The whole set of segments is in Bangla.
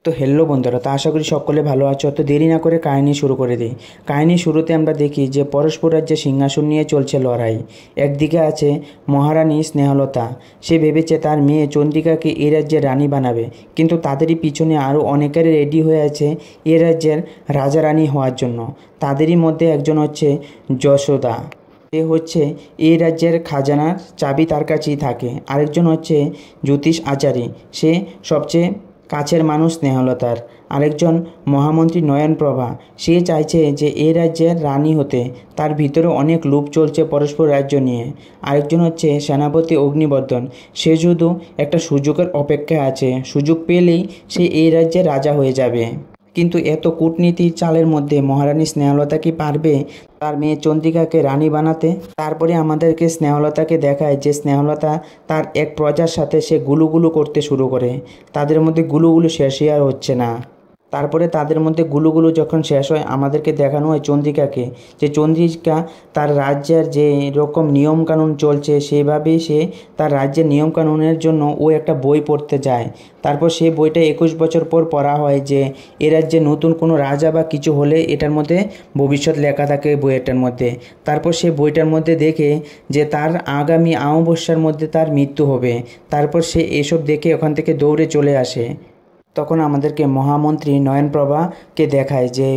তো হ্যালো বন্ধুরা, তো আশা করি সকলে ভালো আছো। তো দেরি না করে কাহিনী শুরু করে দিই। কাহিনী শুরুতে আমরা দেখি যে পরস্পর রাজ্যে সিংহাসন নিয়ে চলছে লড়াই। একদিকে আছে মহারানী স্নেহলতা। সে ভেবেছে তার মেয়ে চন্দ্রিকাকে এই রাজ্যের রানী বানাবে, কিন্তু তাদেরই পিছনে আরও অনেকেরই রেডি হয়ে আছে এ রাজ্যের রাজা রানী হওয়ার জন্য। তাদেরই মধ্যে একজন হচ্ছে যশোদা। সে হচ্ছে এই রাজ্যের খাজানার চাবি তার কাছেই থাকে। আরেকজন হচ্ছে জ্যোতিষ আচারী, সে সবচেয়ে কাছের মানুষ স্নেহলতার। আরেকজন মহামন্ত্রী নয়নপ্রভা, সে চাইছে যে এই রাজ্যের রানী হতে। তার ভিতরে অনেক লোভ চলছে পরস্পর রাজ্য নিয়ে। আরেকজন হচ্ছে সেনাপতি অগ্নিবর্ধন, সে শুধু একটা সুযোগের অপেক্ষায় আছে, সুযোগ পেলেই সে এই রাজ্যের রাজা হয়ে যাবে। কিন্তু এত কূটনীতির চালের মধ্যে মহারানী স্নেহলতা কি পারবে তার মেয়ে চন্দ্রিকাকে রানী বানাতে? তারপরে আমাদেরকে স্নেহলতাকে দেখায় যে স্নেহলতা তার এক প্রজার সাথে সে গুলুগুলু করতে শুরু করে। তাদের মধ্যে গুলুগুলু শেষই আর হচ্ছে না। তারপরে তাদের মধ্যে গুলুগুলু যখন শেষ হয়, আমাদেরকে দেখানো হয় চন্দ্রিকাকে, যে চন্দ্রিকা তার রাজ্যের যে রকম নিয়মকানুন চলছে সেইভাবেই সে তার রাজ্যের নিয়মকানুনের জন্য ও একটা বই পড়তে যায়। তারপর সেই বইটা 21 বছর পর পড়া হয় যে এ রাজ্যে নতুন কোনো রাজা বা কিছু হলে এটার মধ্যে ভবিষ্যৎ লেখা থাকে বইটার মধ্যে। তারপর সে বইটার মধ্যে দেখে যে তার আগামী অমাবস্যার মধ্যে তার মৃত্যু হবে। তারপর সে এসব দেখে ওখান থেকে দৌড়ে চলে আসে। তখন আমাদেরকে মহামন্ত্রী নয়নপ্রভাকে দেখায় যে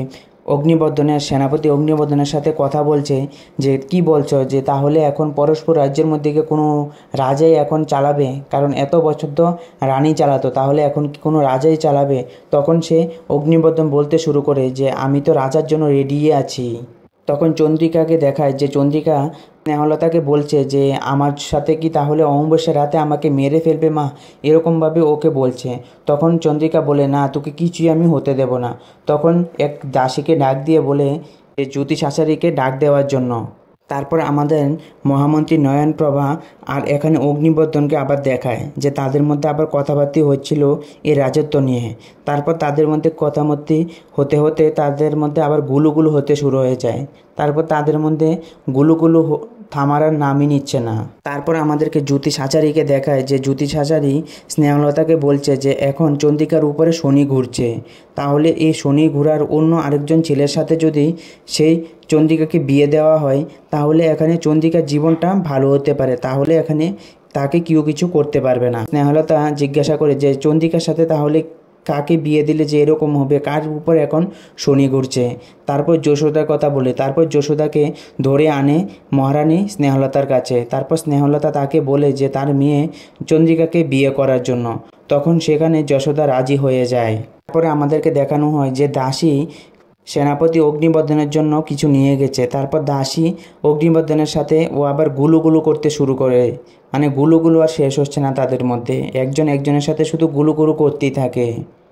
অগ্নিবর্ধনের সেনাপতি অগ্নিবর্ধনের সাথে কথা বলছে যে কি বলছো, যে তাহলে এখন পরস্পর রাজ্যের মধ্যে গিয়ে কোনো রাজাই এখন চালাবে? কারণ এত বছর তো রানী চালাতো, তাহলে এখন কি কোনো রাজাই চালাবে? তখন সে অগ্নিবর্ধন বলতে শুরু করে যে আমি তো রাজার জন্য রেডি আছি। তখন চন্দ্রিকাকে দেখায় যে চন্দ্রিকা স্নেহলতাকে বলছে যে আমার সাথে কি তাহলে অমাবস্যার রাতে আমাকে মেরে ফেলবে মা, এরকমভাবে ওকে বলছে। তখন চন্দ্রিকা বলে না, তোকে কিছুই আমি হতে দেব না। তখন এক দাসীকে ডাক দিয়ে বলে যে জ্যোতিষ আচারীকে ডাক দেওয়ার জন্য। তারপর আমাদের মহামন্ত্রী নয়নপ্রভা আর এখানে অগ্নিবর্ধনকে আবার দেখায় যে তাদের মধ্যে আবার কথাবার্তা হচ্ছিল এই রাজত্ব নিয়ে। তারপর তাদের মধ্যে কথাবার্তা হতে হতে তাদের মধ্যে আবার গুলুগুলু হতে শুরু হয়ে যায়। তারপর তাদের মধ্যে গুলুগুলু থামার আর নামই নিচ্ছে না। তারপর আমাদেরকে জ্যোতিষ আচারীকে দেখায় যে জ্যোতিষ আচারী স্নেহলতাকে বলছে যে এখন চন্দ্রিকার উপরে শনি ঘুরছে, তাহলে এই শনি ঘোরার অন্য আরেকজন ছেলের সাথে যদি সেই চন্দ্রিকাকে বিয়ে দেওয়া হয় তাহলে এখানে চন্দ্রিকার জীবনটা ভালো হতে পারে, তাহলে এখানে তাকে কেউ কিছু করতে পারবে না। স্নেহলতা জিজ্ঞাসা করে যে চন্দ্রিকার সাথে তাহলে কাকে বিয়ে দিলে যে এরকম হবে, কার উপর এখন শনি ঘুরছে? তারপর যশোদার কথা বলে, তারপর যশোদাকে ধরে আনে মহারানী স্নেহলতার কাছে। তারপর স্নেহলতা তাকে বলে যে তার মেয়ে চন্দ্রিকাকে বিয়ে করার জন্য। তখন সেখানে যশোদা রাজি হয়ে যায়। তারপরে আমাদেরকে দেখানো হয় যে দাসী সেনাপতি অগ্নিবর্ধনের জন্য কিছু নিয়ে গেছে। তারপর দাসী অগ্নিবর্ধনের সাথে ও আবার গুলুগুলু করতে শুরু করে, মানে গুলুগুলু আর শেষ হচ্ছে না তাদের মধ্যে, একজন একজনের সাথে শুধু গুলুগুলু করতেই থাকে।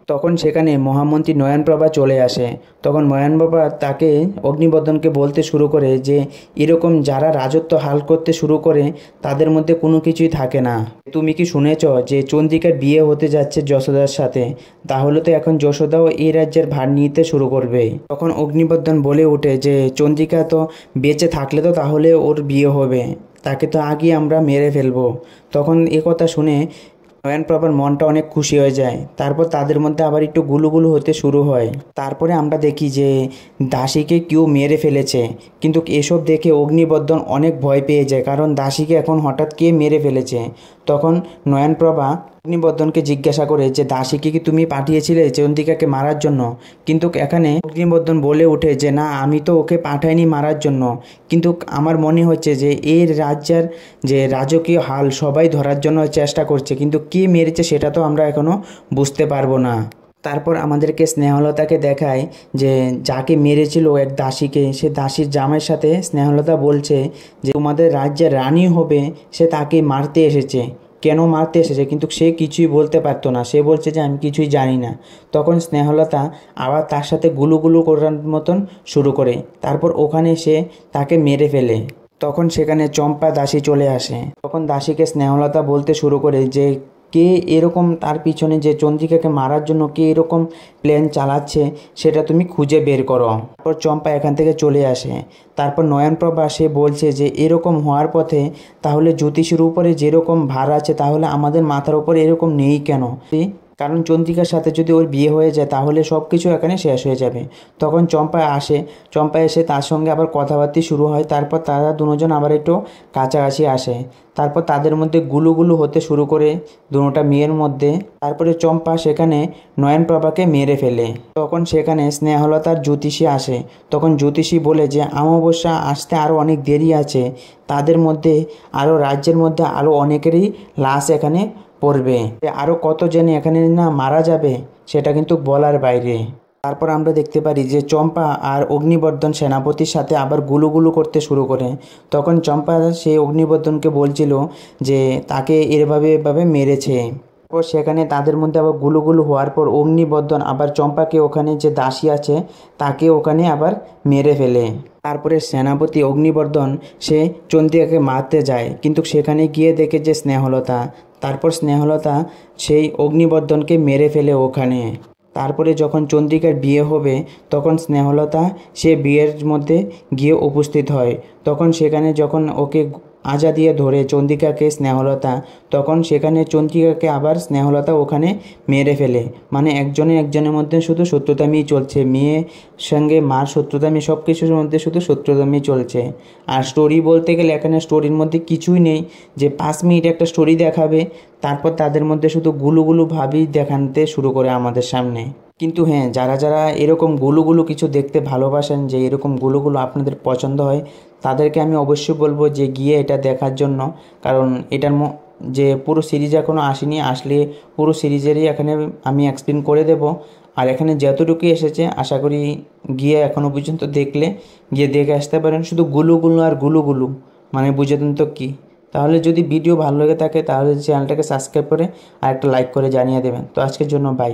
তখন সেখানে মহামন্ত্রী নয়নপ্রভা চলে আসে। তখন নয়নপ্রভা তাকে অগ্নিবর্ধনকে বলতে শুরু করে যে এরকম যারা রাজত্ব হাল করতে শুরু করে তাদের মধ্যে কোনো কিছুই থাকে না। তুমি কি শুনেছ যে চন্দ্রিকার বিয়ে হতে যাচ্ছে যশোদার সাথে? তাহলে তো এখন যশোদাও এই রাজ্যের ভার নিতে শুরু করবে। তখন অগ্নিবর্ধন বলে ওঠে যে চন্দ্রিকা তো বেঁচে থাকলে তো তাহলে ওর বিয়ে হবে, তাকে তো আগে আমরা মেরে ফেলবো। তখন এ কথা শুনে নয়নপ্রভার মনটা অনেক খুশি হয়ে যায়। তারপর তাদের মধ্যে আবার একটু গুলুগুলু হতে শুরু হয়। তারপরে আমরা দেখি যে দাসীকে কেউ মেরে ফেলেছে, কিন্তু এসব দেখে অগ্নিবর্ধন অনেক ভয় পেয়ে যায়, কারণ দাসীকে এখন হঠাৎ কে মেরে ফেলেছে। তখন নয়নপ্রভা অগ্নিবর্ধনকে জিজ্ঞাসা করে যে দাসীকে কি তুমি পাঠিয়েছিলে চন্দ্রিকাকে মারার জন্য? কিন্তু এখানে অগ্নিবর্ধন বলে ওঠে যে না, আমি তো ওকে পাঠাইনি মারার জন্য, কিন্তু আমার মনে হচ্ছে যে এই রাজ্যের যে রাজকীয় হাল সবাই ধরার জন্য চেষ্টা করছে, কিন্তু কে মেরেছে সেটা তো আমরা এখনও বুঝতে পারবো না। তারপর আমাদেরকে স্নেহলতাকে দেখায় যে যাকে মেরেছিল এক দাসীকে, সে দাসীর জামাইয়ের সাথে স্নেহলতা বলছে যে তোমাদের রাজ্যের রানী হবে সে তাকে মারতে এসেছে, কেন মারতে এসেছে, কিন্তু সে কিছুই বলতে পারতো না। সে বলছে যে আমি কিছুই জানি না। তখন স্নেহলতা আবার তার সাথে গুলুগুলু করার মতন শুরু করে। তারপর ওখানে সে তাকে মেরে ফেলে। তখন সেখানে চম্পা দাসী চলে আসে। তখন দাসীকে স্নেহলতা বলতে শুরু করে যে কে এরকম তার পিছনে, যে চন্দ্রিকাকে মারার জন্য কে এরকম প্ল্যান চালাচ্ছে সেটা তুমি খুঁজে বের করো। তারপর চম্পা এখান থেকে চলে আসে। তারপর নয়নপ্রভা সে বলছে যে এরকম হওয়ার পথে তাহলে জ্যোতিষের উপরে যেরকম ভার আছে তাহলে আমাদের মাথার উপরে এরকম নেই কেন? কারণ চন্দ্রিকার সাথে যদি ওর বিয়ে হয়ে যায় তাহলে সব কিছু এখানে শেষ হয়ে যাবে। তখন চম্পা আসে, চম্পা এসে তার সঙ্গে আবার কথাবার্তা শুরু হয়। তারপর তারা দুজন আবার একটু কাছাকাছি আসে। তারপর তাদের মধ্যে গুলুগুলু হতে শুরু করে দুটা মেয়ের মধ্যে। তারপরে চম্পা সেখানে নয়নপ্রভাকে মেরে ফেলে। তখন সেখানে স্নেহলতার জ্যোতিষী আসে। তখন জ্যোতিষী বলে যে অমাবস্যা আসতে আরও অনেক দেরি আছে, তাদের মধ্যে আরও রাজ্যের মধ্যে আরও অনেকেরই লাশ এখানে পড়বে, আরও কত জনে এখানে না মারা যাবে সেটা কিন্তু বলার বাইরে। তারপর আমরা দেখতে পারি যে চম্পা আর অগ্নিবর্ধন সেনাপতির সাথে আবার গুলুগুলু করতে শুরু করে। তখন চম্পা সেই অগ্নিবর্ধনকে বলছিল যে তাকে এভাবে মেরেছে। তারপর সেখানে তাদের মধ্যে আবার গুলুগুলু হওয়ার পর অগ্নিবর্ধন আবার চম্পাকে ওখানে যে দাসী আছে তাকে ওখানে আবার মেরে ফেলে। তারপরে সেনাপতি অগ্নিবর্ধন সে চন্দ্রিকাকে মারতে যায়, কিন্তু সেখানে গিয়ে দেখে যে স্নেহলতা। তারপর স্নেহলতা সেই অগ্নিবর্ধনকে মেরে ফেলে ওখানে। তারপরে যখন চন্দ্রিকার বিয়ে হবে তখন স্নেহলতা সে বিয়ের মধ্যে গিয়ে উপস্থিত হয়। তখন সেখানে যখন ওকে আজা দিয়ে ধরে চন্দ্রিকাকে স্নেহলতা, তখন সেখানে চন্দ্রিকাকে আবার স্নেহলতা ওখানে মেরে ফেলে। মানে একজনের মধ্যে শুধু শত্রুতামিই চলছে, মেয়ের সঙ্গে মার শত্রুতামি, সব কিছুর মধ্যে শুধু শত্রুতামি চলছে। আর স্টোরি বলতে গেলে এখানে স্টোরির মধ্যে কিছুই নেই, যে 5 মিনিট একটা স্টোরি দেখাবে, তারপর তাদের মধ্যে শুধু গুলুগুলু ভাবই দেখাতে শুরু করে আমাদের সামনে। কিন্তু হ্যাঁ, যারা এরকম গুলুগুলু কিছু দেখতে ভালোবাসেন, যে এরকম গুলুগুলু আপনাদের পছন্দ হয়, তাদেরকে আমি অবশ্যই বলবো যে গিয়ে এটা দেখার জন্য। কারণ এটার যে পুরো সিরিজ এখনও আসেনি, আসলে পুরো সিরিজেরই এখানে আমি এক্সপ্লেন করে দেব। আর এখানে যতটুকুই এসেছে আশা করি গিয়ে এখনও পর্যন্ত দেখলে গিয়ে দেখে আসতে পারেন। শুধু গুলুগুলু আর গুলুগুলু, মানে বুঝতেন তো কী। তাহলে যদি ভিডিও ভালো লেগে থাকে তাহলে চ্যানেলটাকে সাবস্ক্রাইব করে আর একটা লাইক করে জানিয়ে দেবেন। তো আজকের জন্য বাই।